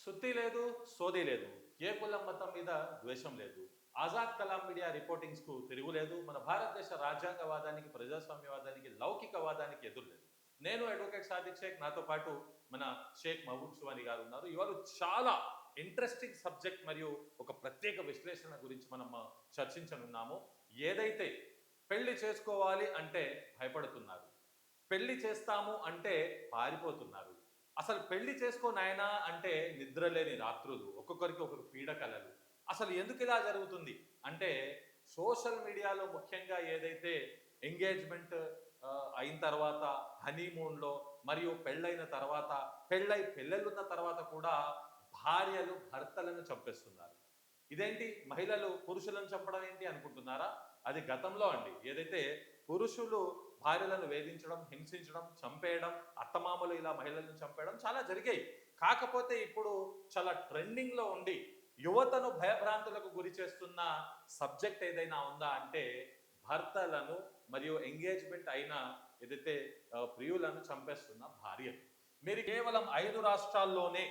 సుత్తి లేదు, సోది లేదు. ఏ కులం మతం మీద ద్వేషం లేదు. ఆజాద్ కలాం మీడియా రిపోర్టింగ్స్‌కు తిరుగులేదు. మన భారతదేశ రాజ్యాంగవాదానికి, ప్రజాస్వామ్యవాదానికి, లౌకికవాదానికి ఎదురు లేదు. నేను అడ్వకేట్ సాదిక్ షేక్, నాతో పాటు మన షేక్ మహబూబ్ సువాని గారు ఉన్నారు. ఇవాళ చాలా ఇంట్రెస్టింగ్ సబ్జెక్ట్ మరియు ఒక ప్రత్యేక విశ్లేషణ గురించి మనం చర్చించనున్నాము. ఏదైతే పెళ్లి చేసుకోవాలి అంటే భయపడుతున్నారు. పెళ్లి చేస్తాము అంటే పారిపోతున్నారు. అసలు పెళ్లి చేసుకో నాయనా అంటే నిద్రలేని రాత్రులు, ఒక్కొక్కరికి ఒక్కొక్క పీడ కలలు. అసలు ఎందుకు ఇలా జరుగుతుంది అంటే సోషల్ మీడియాలో ముఖ్యంగా ఏదైతే ఎంగేజ్మెంట్ అయిన తర్వాత హనీమూన్లో మరియు పెళ్ళైన తర్వాత పిల్లలున్న తర్వాత కూడా భార్యలు భర్తలను చంపేస్తున్నారు. ఇదేంటి మహిళలు పురుషులను చంపడం ఏంటి అనుకుంటున్నారా? అది గతంలో అండి. ఏదైతే పురుషులు భార్యలను వేధించడం, హింసించడం, చంపేయడం, అత్తమామలు ఇలా మహిళలను చంపేయడం చాలా జరిగాయి. కాకపోతే ఇప్పుడు చాలా ట్రెండింగ్లో ఉండి యువతను భయభ్రాంతులకు గురి చేస్తున్న సబ్జెక్ట్ ఏదైనా ఉందా అంటే భర్తలను మరియు ఎంగేజ్మెంట్ అయిన ఏదైతే ప్రియులను చంపేస్తున్న భార్యలు. మీరు కేవలం 5 రాష్ట్రాల్లోనే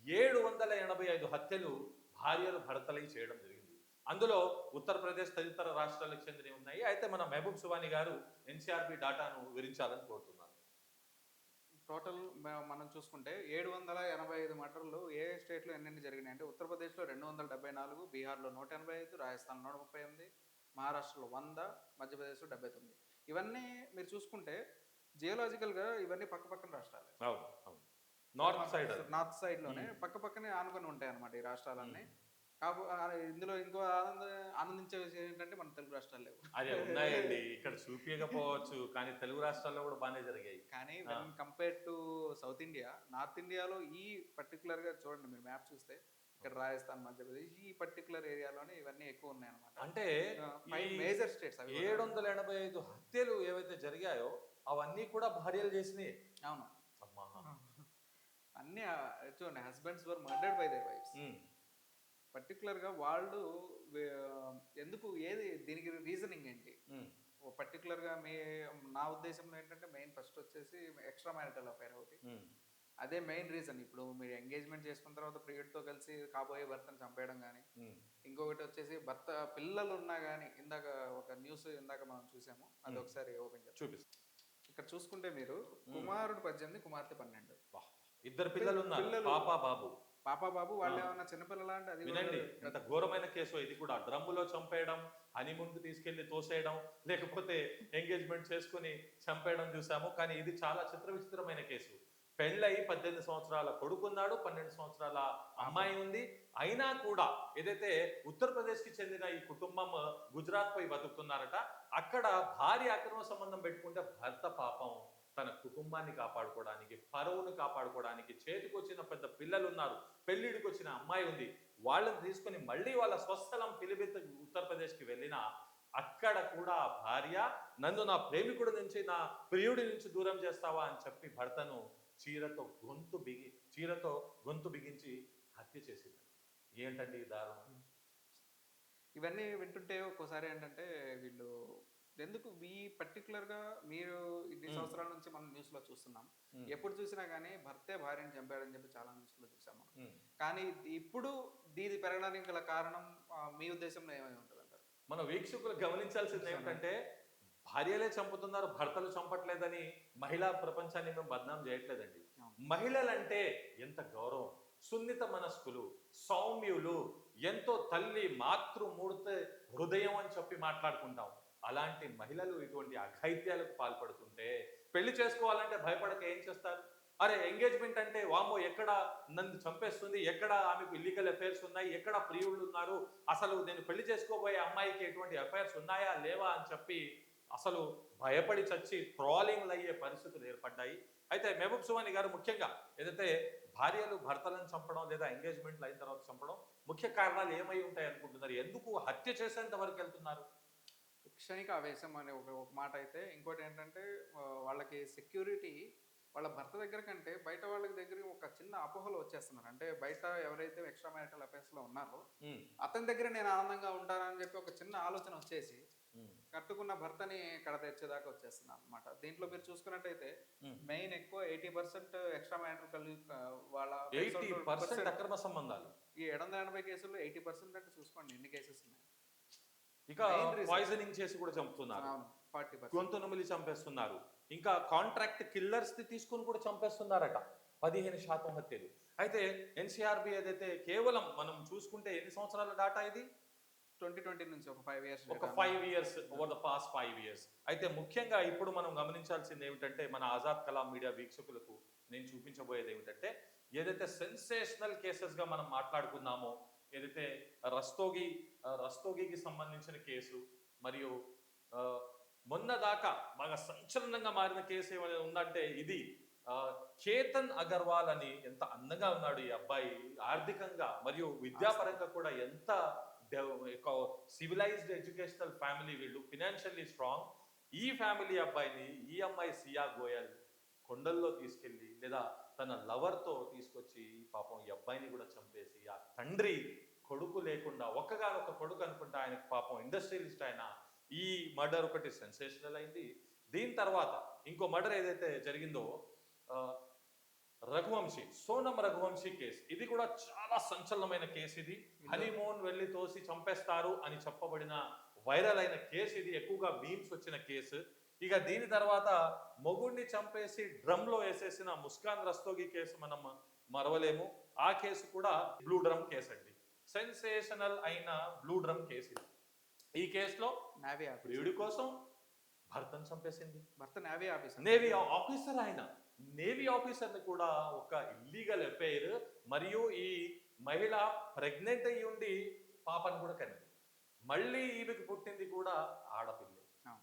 785 హత్యలు భార్యలు భర్తలై చేయడం జరిగింది. అందులో ఉత్తరప్రదేశ్ తదితర రాష్ట్రాలకు చెందినవి ఉన్నాయి. అయితే మన మహబూబ్ సువాని గారు ఎన్సీఆర్బీ డాటాను వివరించాలని కోరుతున్నాను. టోటల్ మనం చూసుకుంటే 785 మర్డర్లు ఏ స్టేట్లో ఎన్నెన్ని జరిగినాయి అంటే ఉత్తరప్రదేశ్లో 274, బీహార్లో 185, రాజస్థాన్ 138, మహారాష్ట్రలో 100, మధ్యప్రదేశ్లో 79. ఇవన్నీ మీరు చూసుకుంటే జియోలాజికల్గా ఇవన్నీ పక్క పక్కన రాష్ట్రాలే. నార్త్ సైడ్లోనే పక్క పక్కనే ఆనుకొని ఉంటాయి అన్నమాట ఈ రాష్ట్రాలన్నీ. ఇందులో ఇంకో ఆనందించే విషయం ఏంటంటే మన తెలుగు రాష్ట్రాలు లేవు. అదే ఉన్నాయండి, ఇక్కడ చూపించకపోవచ్చు కానీ తెలుగు రాష్ట్రాల్లో కూడా బాగానే జరిగాయి. కానీ compare to south India, north ఇండియాలో ఈ పర్టికులర్గా చూడండి, మీరు మ్యాప్ చూస్తే ఇక్కడ రాజస్థాన్, మధ్యప్రదేశ్ ఈ పర్టికులర్ ఏరియాలోనే ఇవన్నీ ఎక్కువ ఉన్నాయి అనమాట. అంటే మేజర్ స్టేట్స్ 785 హత్యలు ఏవైతే జరిగాయో అవన్నీ కూడా భార్యలు చేసినాయి. అవును, అన్ని చూడండి, husbands were murdered by their wives. పర్టికులర్గా వాళ్ళు ఎందుకు, ఏది దీనికి రీజనింగ్ ఏంటి పర్టికులర్గా నా ఉద్దేశంలో ఏంటంటే మెయిన్ ఫస్ట్ వచ్చేసి ఎక్స్ట్రా మ్యారిటల్ అఫైర్ ఒకటి. అదే మెయిన్ రీజన్. ఇప్పుడు మీరు ఎంగేజ్మెంట్ చేసుకున్న తర్వాత ప్రియుడితో కలిసి కాబోయే భర్తను చంపేయడం కానీ, ఇంకొకటి వచ్చేసి భర్త పిల్లలు ఉన్నా కానీ, ఇందాక ఒక న్యూస్ ఇందాక మనం చూసాము, అది ఒకసారి ఓపెన్ చేసి చూపిస్తాం. ఇక్కడ చూసుకుంటే మీరు కుమారుడు 18, కుమార్తె 12, ఇద్దరు పిల్లలు ఉన్నారు, పాప బాబు. వాళ్ళు ఏమన్నా చిన్నపిల్లలా అంటే అది వినండి, ఎంత ఘోరమైన కేసు ఇది కూడా. డ్రమ్ములో చంపేయడం, హనీమూన్కి తీసుకెళ్లి తోసేయడం, లేకపోతే ఎంగేజ్మెంట్ చేసుకుని చంపేయడం చూసాము. కానీ ఇది చాలా విచిత్రమైన కేసు. పెళ్ళై 18 సంవత్సరాల కొడుకున్నాడు, 12 సంవత్సరాల అమ్మాయి ఉంది. అయినా కూడా ఏదైతే ఉత్తరప్రదేశ్కి చెందిన ఈ కుటుంబం గుజరాత్ పోయి బతుకుతున్నారట. అక్కడ భార్య అక్రమ సంబంధం పెట్టుకుంటే భర్త పాపం తన కుటుంబాన్ని కాపాడుకోవడానికి, పరువును కాపాడుకోవడానికి చేతికొచ్చిన పెద్ద పిల్లలు ఉన్నారు, పెళ్లిడికి వచ్చిన అమ్మాయి ఉంది, వాళ్ళని తీసుకొని మళ్ళీ వాళ్ళ స్వస్థలం పిలిబిత్ ఉత్తరప్రదేశ్కి వెళ్ళిన అక్కడ కూడా భార్య నన్ను నా ప్రేమికుడి నుంచి, నా ప్రియుడి నుంచి దూరం చేస్తావా అని చెప్పి భర్తను చీరతో గొంతు బిగించి హత్య చేసింది. ఏంటండి ఈ దారుణం? ఇవన్నీ వింటుంటే ఒక్కోసారి ఏంటంటే వీళ్ళు ఎందుకు ఈ పర్టికులర్గా మీరు ఇన్ని సంవత్సరాల నుంచి మనం న్యూస్లో చూస్తున్నాం, ఎప్పుడు చూసినా కానీ భర్తే భార్యని చంపాడని చెప్పి చాలా న్యూస్లో చూసాము. కానీ ఇప్పుడు దీది పెరగడానికి గల కారణం మీ ఉద్దేశంలో ఏమై ఉంటుంది అంటారు? మన వీక్షకులు గమనించాల్సింది ఏమిటంటే భార్యలే చంపుతున్నారు, భర్తలు చంపట్లేదని మహిళా ప్రపంచాన్ని మేము బద్నాం చేయట్లేదండి. మహిళలంటే ఎంత గౌరవం, సున్నిత మనస్కులు, సౌమ్యులు, ఎంతో తల్లి మాతృమూర్తి హృదయం అని చెప్పి మాట్లాడుకుంటాం. అలాంటి మహిళలు ఇటువంటి అఘాయిత్యాలకు పాల్పడుతుంటే పెళ్లి చేసుకోవాలంటే భయపడక ఏం చేస్తారు? అరే ఎంగేజ్మెంట్ అంటే వామో ఎక్కడ నన్ను చంపేస్తుంది, ఎక్కడ ఆమెకు ఇల్లీగల్ అఫైర్స్ ఉన్నాయి, ఎక్కడ ప్రియుళ్ళు ఉన్నారు, అసలు నేను పెళ్లి చేసుకోబోయే అమ్మాయికి ఎటువంటి అఫైర్స్ ఉన్నాయా లేవా అని చెప్పి అసలు భయపడి చచ్చి ట్రోలింగ్లు అయ్యే పరిస్థితులు ఏర్పడ్డాయి. అయితే మహబూబ్ సువాని గారు ముఖ్యంగా ఏదైతే భార్యలు భర్తలను చంపడం లేదా ఎంగేజ్మెంట్లు అయిన తర్వాత చంపడం ముఖ్య కారణాలు ఏమై ఉంటాయి అనుకుంటున్నారు? ఎందుకు హత్య చేసేంత వరకు వెళ్తున్నారు? క్షణిక ఆవేశం అనే ఒక మాట అయితే, ఇంకోటి ఏంటంటే వాళ్ళకి సెక్యూరిటీ వాళ్ళ భర్త దగ్గర కంటే బయట వాళ్ళ దగ్గర ఒక చిన్న అపోహలు వచ్చేస్తున్నారు. అంటే బయట ఎవరైతే ఎక్స్ట్రా మ్యారిటల్ అఫైర్స్లో ఉన్నారో అతని దగ్గర నేను ఆనందంగా ఉంటానని చెప్పి ఒక చిన్న ఆలోచన వచ్చేసి కట్టుకున్న భర్తని కడ తెచ్చేదాకా వచ్చేస్తున్నాం అనమాట. దీంట్లో మీరు చూసుకున్నట్టయితే మెయిన్ ఎక్కువ 80% ఎక్స్ట్రా మ్యారిటల్ వాళ్ళ 80% అక్రమ సంబంధాలు. ఈ 780 కేసుల్లో 80% అంటే చూసుకోండి ఎన్ని కేసెస్ ఉన్నాయి. ఇక పాయిజనింగ్ చేసి కూడా చంపుతున్నారు, 40%. గొంతు నుమిలి చంపేస్తున్నారు, ఇంకా కాంట్రాక్ట్ కిల్లర్స్ ని తీసుకొని కూడా చంపేస్తున్నారట. 15% హత్యలు. అయితే ఎన్సీఆర్బి ఏదైతే కేవలం మనం చూసుకుంటే ఎన్ని సంవత్సరాల డాటా ఇది? 2020 నుంచి ఒక 5 years. ఒక 5 years, over the past 5 years. అయితే ముఖ్యంగా ఇప్పుడు మనం గమనించాల్సింది ఏమిటంటే, మన ఆజాద్ కలాం మీడియా వీక్షకులకు నేను చూపించబోయేది ఏమిటంటే, ఏదైతే సెన్సేషనల్ కేసెస్ గా మనం మాట్లాడుకున్నామో, ఏదైతే రస్తోగికి సంబంధించిన కేసు, మరియు మొన్న దాకా బాగా సంచలనంగా మారిన కేసు ఏమైనా ఉందంటే ఇది చేతన్ అగర్వాల్ అని. ఎంత అందంగా ఉన్నాడు ఈ అబ్బాయి, ఆర్థికంగా మరియు విద్యాపరంగా కూడా ఎంత సివిలైజ్డ్ ఎడ్యుకేషనల్ ఫ్యామిలీ, వీళ్ళు ఫినాన్షియల్లీ స్ట్రాంగ్. ఈ ఫ్యామిలీ అబ్బాయిని ఈ అమ్మాయి సియా గోయల్ కొండల్లో తీసుకెళ్ళి లేదా తన లవర్తో తీసుకొచ్చి పాపం ఈ అబ్బాయిని కూడా చంపేసి, ఆ తండ్రి కొడుకు లేకుండా ఒక్కగానొక్క కొడుకు అనుకుంటా ఆయనకు పాపం ఇండస్ట్రియలిస్ట్ ఆయన. ఈ మర్డర్ ఒకటి సెన్సేషనల్ అయింది. దీని తర్వాత ఇంకో మర్డర్ ఏదైతే జరిగిందో సోనం రఘువంశీ కేసు, ఇది కూడా చాలా సంచలనమైన కేసు. ఇది హనీమూన్ వెళ్ళి తోసి చంపేస్తారు అని చెప్పబడిన వైరల్ అయిన కేసు. ఇది ఎక్కువగా మీమ్స్ వచ్చిన కేసు. ఇక దీని తర్వాత మొగుడిని చంపేసి డ్రమ్ లో వేసేసిన ముస్కాన్ రస్తోగి కేసు మనం మరవలేము. ఆ కేసు కూడా బ్లూ డ్రమ్ కేసు అండి. సెన్సేషనల్ అయిన బ్లూ డ్రమ్ కేసు. ఈ కేసులో ప్రియుడి కోసం భర్తను చంపేసింది. భర్త నేవీ ఆఫీసర్. ఆయన నేవీ ఆఫీసర్ ని కూడా ఒక ఇల్లీగల్ అఫైర్, మరియు ఈ మహిళ ప్రెగ్నెంట్ అయ్యి ఉండి పాపను కూడా కనింది. మళ్ళీ ఈమెకి పుట్టింది కూడా ఆడపిల్ల.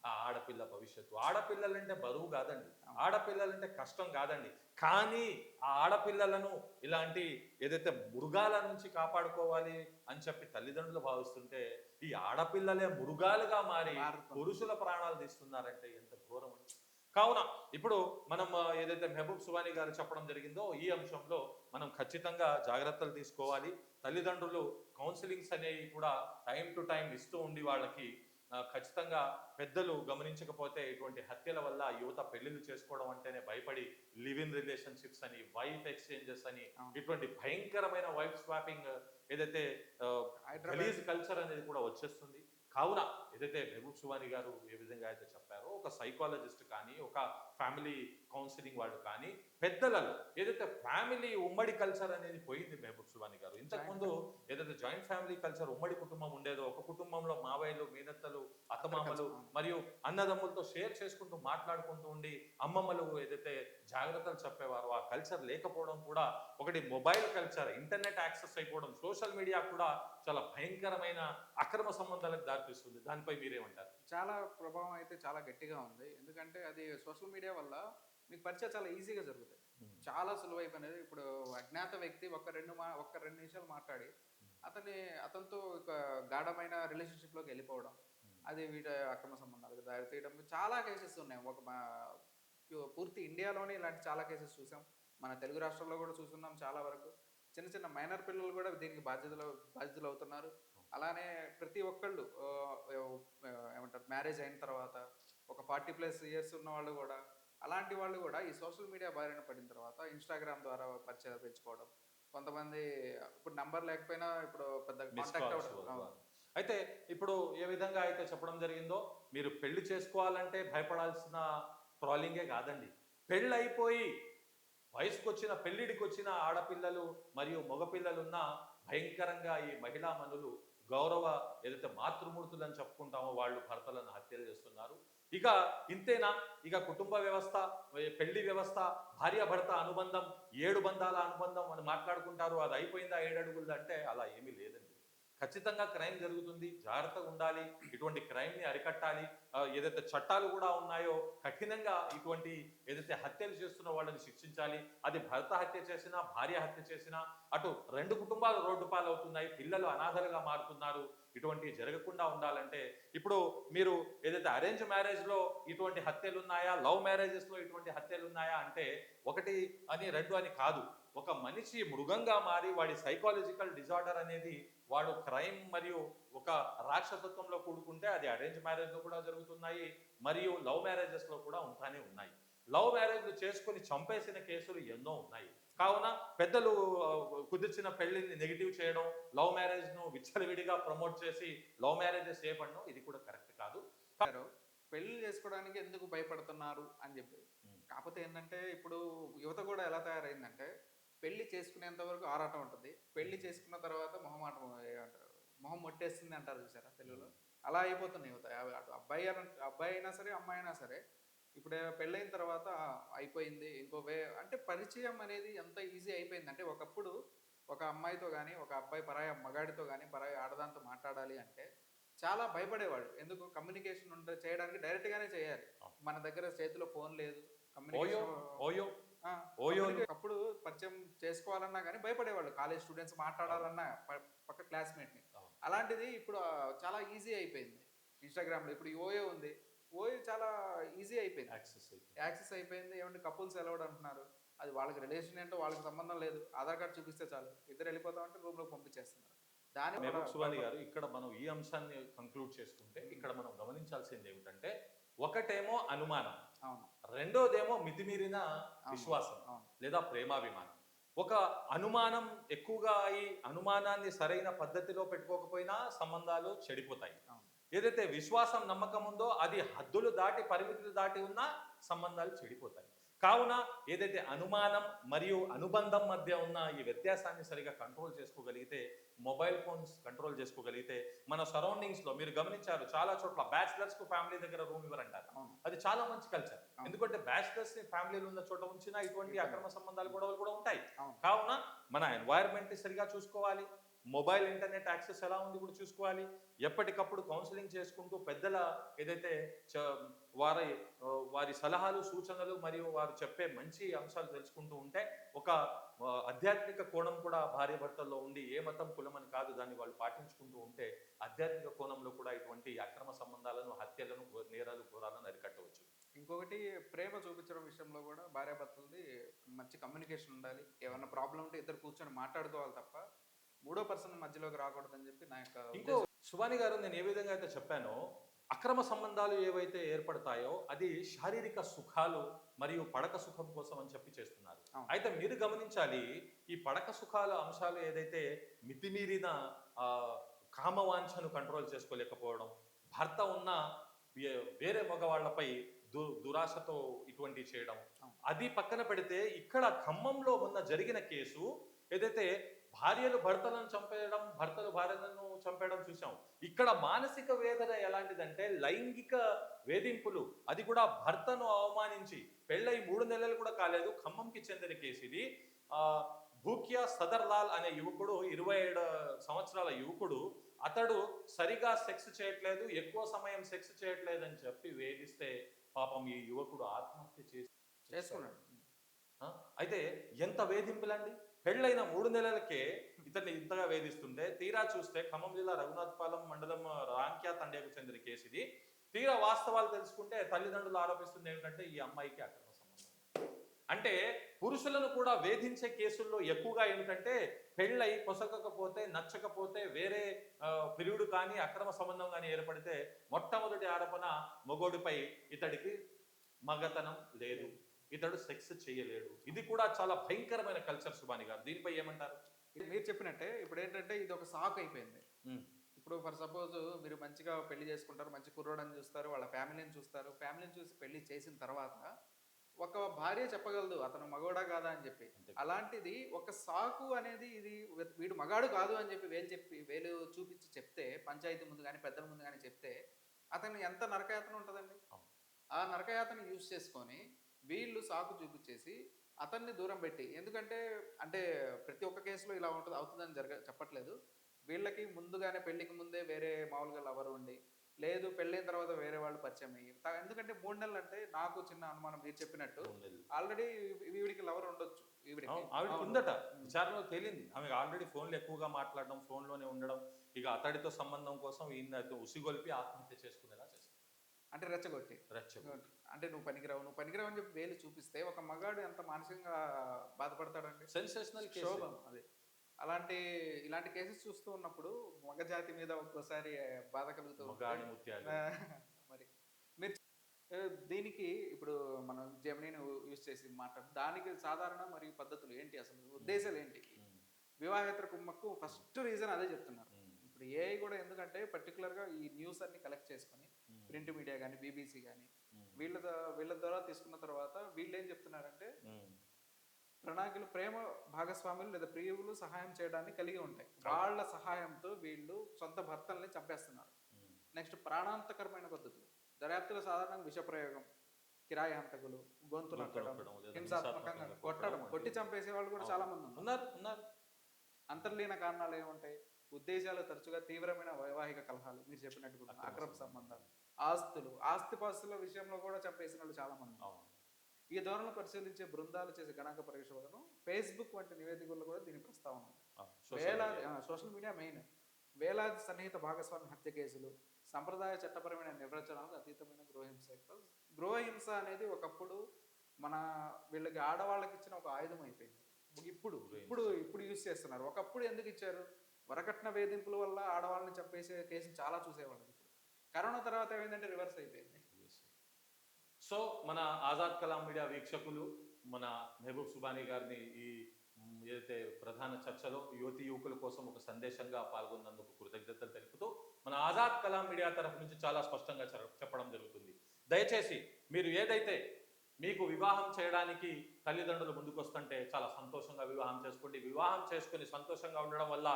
ఆ ఆడపిల్ల భవిష్యత్తు. ఆడపిల్లలంటే బరువు కాదండి, ఆడపిల్లలంటే కష్టం కాదండి. కానీ ఆ ఆడపిల్లలను ఇలాంటి ఏదైతే మృగాల నుంచి కాపాడుకోవాలి అని చెప్పి తల్లిదండ్రులు భావిస్తుంటే, ఈ ఆడపిల్లలే మృగాలుగా మారి పురుషుల ప్రాణాలు తీస్తున్నారంటే ఎంత ఘోరం. కావున ఇప్పుడు మనం ఏదైతే మెహబూబ్ సుబానీ గారు చెప్పడం జరిగిందో, ఈ అంశంలో మనం ఖచ్చితంగా జాగ్రత్తలు తీసుకోవాలి. తల్లిదండ్రులు కౌన్సిలింగ్స్ అనేవి కూడా టైం టు టైం ఇస్తూ ఉండి వాళ్ళకి ఖచ్చితంగా పెద్దలు గమనించకపోతే ఇటువంటి హత్యల వల్ల యువత పెళ్లిళ్ళు చేసుకోవడం అంటేనే భయపడి లివ్ ఇన్ రిలేషన్షిప్స్ అని, వైఫ్ ఎక్స్చేంజెస్ అని, ఇటువంటి భయంకరమైన వైఫ్ స్వాపింగ్ ఏదైతే గలీజ్ కల్చర్ అనేది కూడా వచ్చేస్తుంది. కావున ఏదైతే మెహబూబ్ సుబానీ గారు ఏ విధంగా అయితే చెప్పారో, ఒక సైకాలజిస్ట్ కానీ, ఒక ఫ్యామిలీ కౌన్సిలింగ్ వాళ్ళు కానీ, పెద్దలలో ఏదైతే ఫ్యామిలీ ఉమ్మడి కల్చర్ అనేది పోయింది. మెహబూబ్ సుబానీ గారు ఇంతకుముందు ఏదైతే జాయింట్ ఫ్యామిలీ కల్చర్, ఉమ్మడి కుటుంబం ఉండేదో, ఒక కుటుంబంలో మావయ్యలు, మీనత్తలు, అత్తమామలు మరియు అన్నదమ్ములతో షేర్ చేసుకుంటూ మాట్లాడుకుంటూ ఉండి అమ్మమ్మలు ఏదైతే జాగ్రత్తలు చెప్పేవారో, ఆ కల్చర్ లేకపోవడం కూడా ఒకటి. మొబైల్ కల్చర్, ఇంటర్నెట్ యాక్సెస్ అయిపోవడం, సోషల్ మీడియా కూడా చాలా భయంకరమైన అక్రమ సంబంధాలకు దారితీస్తుంది. దానిపై మీరేమంటారు? చాలా ప్రభావం అయితే చాలా గట్టిగా ఉంది. ఎందుకంటే అది సోషల్ మీడియా వల్ల మీకు పరిచయం చాలా ఈజీగా జరుగుతాయి, చాలా సులువైపోయినది. ఇప్పుడు అజ్ఞాత వ్యక్తి ఒక్క రెండు నిమిషాలు మాట్లాడి అతనితో ఒక గాఢమైన రిలేషన్షిప్లోకి వెళ్ళిపోవడం, అది వీటి అక్రమ సంబంధాలకు దారితీయడం చాలా కేసెస్ ఉన్నాయి. పూర్తి ఇండియాలోనే ఇలాంటి చాలా కేసెస్ చూసాం. మన తెలుగు రాష్ట్రాల్లో కూడా చూస్తున్నాం. చాలా వరకు చిన్న చిన్న మైనర్ పిల్లలు కూడా దీనికి బాధ్యతలు అవుతున్నారు. అలానే ప్రతి ఒక్కళ్ళు ఏమంటారు, మ్యారేజ్ అయిన తర్వాత ఒక 40+ years ఉన్న వాళ్ళు కూడా, అలాంటి వాళ్ళు కూడా ఈ సోషల్ మీడియా బారిన పడిన తర్వాత ఇన్స్టాగ్రామ్ ద్వారా పరిచయాలు పెంచుకోవడం. కొంతమంది ఇప్పుడు నంబర్ లేకపోయినా ఇప్పుడు పెద్ద కాంటాక్ట్ అవ్వడం. అయితే ఇప్పుడు ఏ విధంగా అయితే చెప్పడం జరిగిందో, మీరు పెళ్లి చేసుకోవాలంటే భయపడాల్సిన ట్రాలింగే కాదండి. పెళ్ళి అయిపోయి వయసుకొచ్చిన, పెళ్లిడికి వచ్చిన ఆడపిల్లలు మరియు మగపిల్లలున్న భయంకరంగా ఈ మహిళా మనులు గౌరవ ఏదైతే మాతృమూర్తులు అని చెప్పుకుంటామో వాళ్ళు భర్తలను హత్యలు చేస్తున్నారు. ఇక ఇంతేనా? ఇక కుటుంబ వ్యవస్థ, పెళ్లి వ్యవస్థ, భార్యాభర్త అనుబంధం 7 బంధాల అనుబంధం అని మాట్లాడుకుంటారు. అది అయిపోయిందా 7 అడుగులు అంటే అలా ఏమీ లేదండి. ఖచ్చితంగా క్రైమ్ జరుగుతుంది, జాగ్రత్తగా ఉండాలి. ఇటువంటి క్రైమ్ని అరికట్టాలి. ఏదైతే చట్టాలు కూడా ఉన్నాయో కఠినంగా ఇటువంటి ఏదైతే హత్యలు చేస్తున్న వాళ్ళని శిక్షించాలి. అది భర్త హత్య చేసినా, భార్య హత్య చేసినా అటు 2 కుటుంబాలు రోడ్డు పాలవుతున్నాయి, పిల్లలు అనాథలుగా మారుతున్నారు. ఇటువంటివి జరగకుండా ఉండాలంటే ఇప్పుడు మీరు ఏదైతే అరేంజ్ మ్యారేజ్లో ఇటువంటి హత్యలు ఉన్నాయా, లవ్ మ్యారేజెస్లో ఇటువంటి హత్యలు ఉన్నాయా అంటే 1 అని 2 అని కాదు. ఒక మనిషి మృగంగా మారి వాడి సైకాలజికల్ డిజార్డర్ అనేది వాడు క్రైమ్ మరియు ఒక రాక్షసత్వంలో కూడుకుంటే అది అరేంజ్ మ్యారేజ్లో కూడా జరుగుతున్నాయి మరియు లవ్ మ్యారేజెస్లో కూడా ఉంటానే ఉన్నాయి. లవ్ మ్యారేజ్లు చేసుకుని చంపేసిన కేసులు ఎన్నో ఉన్నాయి. కావున పెద్దలు కుదిర్చిన పెళ్లిని నెగిటివ్ చేయడం, లవ్ మ్యారేజ్ను విచ్చలవిడిగా ప్రమోట్ చేసి లవ్ మ్యారేజెస్ చేయబడడం ఇది కూడా కరెక్ట్ కాదు. పెళ్లి చేసుకోవడానికి ఎందుకు భయపడుతున్నారు అని చెప్పి. కాకపోతే ఏంటంటే ఇప్పుడు యువత కూడా ఎలా తయారైందంటే పెళ్లి చేసుకునేంత వరకు ఆరాటం ఉంటుంది, పెళ్లి చేసుకున్న తర్వాత మొహమాటం ఏమంటారు, మొహం మొట్టేస్తుంది అంటారు చూసారా తెలుగులో, అలా అయిపోతుంది యువత. అటు అబ్బాయి అయినా సరే అమ్మాయి అయినా సరే ఇప్పుడు పెళ్ళైన తర్వాత అయిపోయింది ఇంకో అంటే పరిచయం అనేది ఎంత ఈజీ అయిపోయింది అంటే ఒకప్పుడు ఒక అమ్మాయితో కానీ ఒక అబ్బాయి పరాయి మగాడితో కానీ పరాయి ఆడదాంతో మాట్లాడాలి అంటే చాలా భయపడేవాడు. ఎందుకు కమ్యూనికేషన్ చేయడానికి డైరెక్ట్గానే చేయాలి. మన దగ్గర చేతిలో ఫోన్ లేదు, అప్పుడు పరిచయం చేసుకోవాలన్నా కానీ భయపడేవాళ్ళు. కాలేజ్ స్టూడెంట్స్ మాట్లాడాలన్నా పక్క క్లాస్మేట్ని. అలాంటిది ఇప్పుడు చాలా ఈజీ అయిపోయింది. ఇన్స్టాగ్రామ్లో ఇప్పుడు ఓయో ఉంది, ఓయో చాలా ఈజీ అయిపోయింది, యాక్సెస్ అయిపోయింది. ఏమంటే కపుల్స్ ఎలవడ్ అంటున్నారు, అది వాళ్ళకి రిలేషన్ ఏంటో వాళ్ళకి సంబంధం లేదు, ఆధార్ కార్డు చూపిస్తే చాలు ఇద్దరు వెళ్ళిపోతామంటే రూమ్లోకి పంపించేస్తున్నారు. సువాని గారు ఇక్కడ మనం ఈ అంశాన్ని కంక్లూడ్ చేసుకుంటే ఇక్కడ మనం గమనించాల్సింది ఏమిటంటే ఒకటేమో అనుమానం, రెండోదేమో మితిమీరిన విశ్వాసం లేదా ప్రేమాభిమానం. ఒక అనుమానం ఎక్కువగా అయి అనుమానాన్ని సరైన పద్ధతిలో పెట్టుకోకపోయినా సంబంధాలు చెడిపోతాయి. ఏదైతే విశ్వాసం నమ్మకం ఉందో అది హద్దులు దాటి పరిమితులు దాటి ఉన్నా సంబంధాలు చెడిపోతాయి. కావున ఏదైతే అనుమానం మరియు అనుబంధం మధ్య ఉన్న ఈ వ్యత్యాసాన్ని సరిగా కంట్రోల్ చేసుకోగలిగితే, మొబైల్ ఫోన్స్ కంట్రోల్ చేసుకోగలిగితే, మన సరౌండింగ్స్లో మీరు గమనించారు చాలా చోట్ల బ్యాచిలర్స్కు ఫ్యామిలీ దగ్గర రూమ్ ఇవ్వరంటారు. అది చాలా మంచి కల్చర్. ఎందుకంటే బ్యాచిలర్స్ ఫ్యామిలీలు ఉన్న చోట ఉంచినా ఇటువంటి అక్రమ సంబంధాలు గొడవలు కూడా ఉంటాయి. కావున మన ఎన్వైరన్మెంట్ సరిగా చూసుకోవాలి, మొబైల్ ఇంటర్నెట్ యాక్సెస్ ఎలా ఉంది కూడా చూసుకోవాలి. ఎప్పటికప్పుడు కౌన్సిలింగ్ చేసుకుంటూ పెద్దల ఏదైతే వారి సలహాలు సూచనలు మరియు వారు చెప్పే మంచి అంశాలు తెలుసుకుంటూ ఉంటే ఒక ఆధ్యాత్మిక కోణం కూడా భార్య భర్తల్లో ఉండి ఏ మతం కులమని కాదు దాన్ని వాళ్ళు పాటించుకుంటూ ఉంటే ఆధ్యాత్మిక కోణంలో కూడా ఇటువంటి అక్రమ సంబంధాలను, హత్యలను, నేరాలు, ఘోరాలను అరికట్టవచ్చు. ఇంకొకటి ప్రేమ చూపించడం విషయంలో కూడా భార్యాభర్తలది మంచి కమ్యూనికేషన్ ఉండాలి. ఏమన్నా ప్రాబ్లం ఉంటే ఇద్దరు కూర్చొని మాట్లాడుకోవాలి తప్ప మూడో పర్సన్ మధ్యలోకి రాకూడదని చెప్పి నా యొక్క. ఇంకో సువాని గారు, నేను ఏ విధంగా అయితే చెప్పానో అక్రమ సంబంధాలు ఏవైతే ఏర్పడతాయో అది శారీరక సుఖాలు మరియు పడక సుఖం కోసం అని చెప్పి చేస్తున్నారు. అయితే మీరు గమనించాలి, ఈ పడక సుఖాల అంశాలు ఏదైతే మితిమీరిన కామవాంఛను కంట్రోల్ చేసుకోలేకపోవడం, భర్త ఉన్న వేరే మగవాళ్లపై దురాశతో ఇటువంటి చేయడం, అది పక్కన పెడితే ఇక్కడ ఖమ్మంలో మొన్న జరిగిన కేసు ఏదైతే భార్యలు భర్తలను చంపేయడం, భర్తలు భార్యలను చంపేయడం చూసాం. ఇక్కడ మానసిక వేదన ఎలాంటిదంటే లైంగిక వేధింపులు, అది కూడా భర్తను అవమానించి పెళ్ళై 3 నెలలు కూడా కాలేదు. ఖమ్మంకి చెందిన కేసు ఇది. భూక్యా సదర్లాల్ అనే యువకుడు, 27 సంవత్సరాల యువకుడు, అతడు సరిగా సెక్స్ చేయట్లేదు, ఎక్కువ సమయం సెక్స్ చేయట్లేదు అని చెప్పి వేధిస్తే పాపం ఈ యువకుడు ఆత్మహత్య చేసుకున్నాడు. అయితే ఎంత వేధింపులండి! పెళ్ళైన 3 నెలలకే ఇతన్ని ఇంతగా వేధిస్తుంటే తీరా చూస్తే ఖమ్మం జిల్లా రఘునాథపాలెం మండలం రాంక్యా తండ్యకు చెందిన కేసు ఇది. తీరా వాస్తవాలు తెలుసుకుంటే తల్లిదండ్రులు ఆరోపిస్తుంది ఏమిటంటే ఈ అమ్మాయికి అక్రమ సంబంధం. అంటే పురుషులను కూడా వేధించే కేసుల్లో ఎక్కువగా ఏమిటంటే పెళ్ళై పొసగకపోతే, నచ్చకపోతే, వేరే పిరియుడు కానీ అక్రమ సంబంధం కానీ ఏర్పడితే మొట్టమొదటి ఆరోపణ మొగోడిపై, ఇతడికి మగతనం లేదు, ఇతడు సెక్స్ చేయలేడు. ఇది కూడా చాలా భయంకరమైన కల్చర్. సుబాని గారు, దీనిపై ఏమంటారు? మీరు చెప్పినట్టే ఇప్పుడు ఏంటంటే ఇది ఒక సాక్ అయిపోయింది. ఇప్పుడు ఫర్ సపోజ్ మీరు మంచిగా పెళ్లి చేసుకుంటారు, మంచి కుర్రోడని చూస్తారు, వాళ్ళ ఫ్యామిలీని చూస్తారు, ఫ్యామిలీని చూసి పెళ్లి చేసిన తర్వాత ఒక భార్య చెప్పగలదు అతను మగోడా కాదా అని చెప్పి. అలాంటిది ఒక సాకు అనేది, ఇది వీడు మగాడు కాదు అని చెప్పి వేలు చూపించి చెప్తే, పంచాయతీ ముందు కానీ పెద్దల ముందు కానీ చెప్తే అతను ఎంత నరకయాతన ఉంటుందండి. ఆ నరకయాతన యూజ్ చేసుకొని వీళ్ళు సాకు చూపించేసి అతన్ని దూరం పెట్టి, ఎందుకంటే అంటే ప్రతి ఒక్క కేసులో ఇలా అవుతుందని చెప్పట్లేదు. వీళ్ళకి ముందుగానే పెళ్లికి ముందే వేరే మామూలుగా లవర్ ఉండి, లేదు పెళ్ళైన తర్వాత వేరే వాళ్ళు పరిచయం అయ్యి, ఎందుకంటే 3 నెలలు అంటే నాకు చిన్న అనుమానం, మీరు చెప్పినట్టు ఆల్రెడీ వీడికి లవర్ ఉండొచ్చు. ఆవిడ ఉందట, విచారణలో తేలింది. ఆమె ఆల్రెడీ ఫోన్లు ఎక్కువగా మాట్లాడడం, ఫోన్లోనే ఉండడం, ఇక అతడితో సంబంధం కోసం ఈయన ఉసిగొల్పి ఆత్మహత్య చేసుకునేలా చేస్తారు. అంటే రెచ్చగొట్టి రెచ్చగొట్టి అంటే నువ్వు పనికిరావు అని చెప్పి వేలు చూపిస్తే ఒక మగాడు ఎంత మానసికంగా బాధపడతాడండి. సెన్సేషనల్ శోభం అది. ఇలాంటి కేసెస్ చూస్తూ ఉన్నప్పుడు మగ జాతి మీద ఒక్కోసారి బాధ కలుగుతూ ఉంటే, మగాడి ముత్యాలు. మరి మీరు దీనికి ఇప్పుడు మనం జెమినీని యూజ్ చేసి దానికి సాధారణ మరియు పద్ధతులు ఏంటి, అసలు ఉద్దేశాలు ఏంటి? వివాహేతర కుమ్మక్కు ఫస్ట్ రీజన్ అదే చెప్తున్నారు. ఇప్పుడు ఏఐ కూడా ఎందుకంటే పర్టికులర్గా ఈ న్యూస్ అన్ని కలెక్ట్ చేసుకొని ప్రింట్ మీడియా కానీ బీబీసీ కానీ వీళ్ళ ద్వారా తీసుకున్న తర్వాత వీళ్ళు ఏం చెప్తున్నారంటే ప్రణాళికలు ప్రేమ భాగస్వాములు లేదా ప్రియులు సహాయం చేయడానికి కలిగి ఉంటాయి. వాళ్ళ సహాయంతో వీళ్ళు సొంత భర్తల్ని చంపేస్తున్నారు. నెక్స్ట్ ప్రాణాంతకరమైన పద్ధతులు, దర్యాప్తులో సాధారణంగా విషప్రయోగం, కిరాయి హంతకులు, గొంతు నొక్కడం, హింసాత్మకంగా కొట్టడం, కొట్టి చంపేసే వాళ్ళు కూడా చాలా మంది ఉన్నారు. అంతర్లీన కారణాలు ఏముంటాయి? ఉద్దేశాలు తరచుగా తీవ్రమైన వైవాహిక కలహాలు, మీరు చెప్పినట్టు అక్రమ సంబంధాలు, ఆస్తిపాస్తుల విషయంలో కూడా చంపేసిన వాళ్ళు చాలా మంది. ఈ ధోరణులు పరిశీలించే బృందాలు చేసే గణాంక పరీక్షలను ఫేస్బుక్ వంటి నివేదికల్లో కూడా దీని ప్రస్తావన ఉంది. వేలాది సోషల్ మీడియా మెయిన్, వేలాది సన్నిహిత భాగస్వామి హత్య కేసులు, సంప్రదాయ చట్టపరమైన నిర్వచనాలకు అతీతమైన గృహహింస అనేది ఒకప్పుడు వీళ్ళకి ఆడవాళ్ళకి ఇచ్చిన ఒక ఆయుధం అయిపోయింది. ఇప్పుడు యూజ్ చేస్తున్నారు. ఒకప్పుడు ఎందుకు ఇచ్చారు? వరకట్న వేధింపుల వల్ల ఆడవాళ్ళని చంపేసే కేసులు చాలా చూసేవాళ్ళు. ఇప్పుడు కరోనా తర్వాత ఏమైందంటే రివర్స్ అయిపోయింది. సో మన ఆజాద్ కలాం మీడియా వీక్షకులు మన మెహబూబ్ సుబానీ గారిని ఈ ఏదైతే ప్రధాన చర్చలో యువకుల కోసం ఒక సందేశంగా పాల్గొన్నందుకు కృతజ్ఞతలు తెలుపుతూ మన ఆజాద్ కలాం మీడియా తరఫు నుంచి చాలా స్పష్టంగా చెప్పడం జరుగుతుంది. దయచేసి మీరు ఏదైతే మీకు వివాహం చేయడానికి తల్లిదండ్రులు ముందుకొస్తుంటే చాలా సంతోషంగా వివాహం చేసుకోండి. వివాహం చేసుకుని సంతోషంగా ఉండడం వల్ల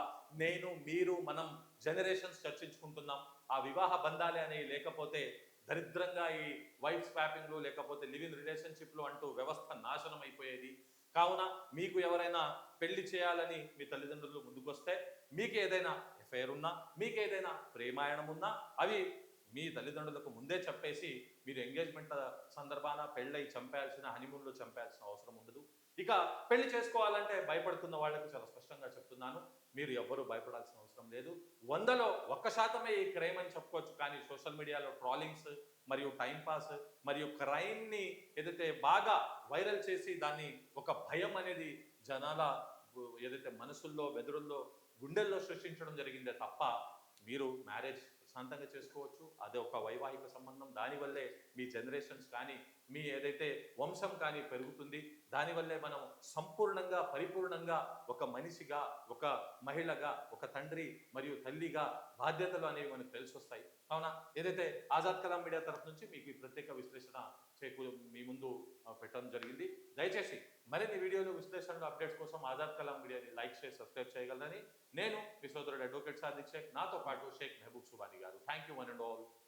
మీరు మనం జనరేషన్స్ చర్చించుకుంటున్నాం. ఆ వివాహ బంధాలే అనేవి లేకపోతే దరిద్రంగా ఈ వైఫ్ స్వాపింగ్లు లేకపోతే లివ్ ఇన్ రిలేషన్షిప్లు అంటూ వ్యవస్థ నాశనం అయిపోయేది. కావున మీకు ఎవరైనా పెళ్లి చేయాలని మీ తల్లిదండ్రులు ముందుకొస్తే, మీకు ఏదైనా ఎఫ్ఐఆర్ ఉన్నా, మీకు ఏదైనా ప్రేమాయణం ఉన్నా అవి మీ తల్లిదండ్రులకు ముందే చెప్పేసి మీరు ఎంగేజ్మెంట్ సందర్భాన పెళ్ళై చంపేయాల్సిన, హనీమూన్లో చంపేయాల్సిన అవసరం ఉండదు. ఇక పెళ్లి చేసుకోవాలంటే భయపడుతున్న వాళ్ళకి చాలా స్పష్టంగా చెప్తున్నాను, మీరు ఎవ్వరూ భయపడాల్సిన అవసరం లేదు. 100లో 1% ఈ క్రైమ్ అని చెప్పుకోవచ్చు. కానీ సోషల్ మీడియాలో ట్రాలింగ్స్ మరియు టైంపాస్ మరియు క్రైమ్ని ఏదైతే బాగా వైరల్ చేసి దాన్ని ఒక భయం అనేది జనాల ఏదైతే మనసుల్లో, వెదురుల్లో, గుండెల్లో సృష్టించడం జరిగిందే తప్ప మీరు మ్యారేజ్ ప్రశాంతంగా చేసుకోవచ్చు. అదే ఒక వైవాహిక సంబంధం. దానివల్లే మీ జనరేషన్స్ కానీ మీ ఏదైతే వంశం కానీ పెరుగుతుంది. దానివల్లే మనం సంపూర్ణంగా, పరిపూర్ణంగా ఒక మనిషిగా, ఒక మహిళగా, ఒక తండ్రి మరియు తల్లిగా బాధ్యతలు అనేవి మనకు తెలిసి వస్తాయి. కావున ఏదైతే ఆజాద్ కలాం మీడియా తరఫు నుంచి మీకు ఈ ప్రత్యేక విశ్లేషణ మీ ముందు పెట్టడం జరిగింది. దయచేసి మరిన్ని వీడియోలు, విశ్లేషణలు, అప్డేట్స్ కోసం ఆజాద్ కలాం మీడియాని లైక్ చేసి సబ్స్క్రైబ్ చేయగలరని నేను మీ సోదరుడు అడ్వకేట్ సాదిక్ షేక్, నాతో పాటు షేక్ మెహబూబ్ సుబానీ గారు. Thank you one and all.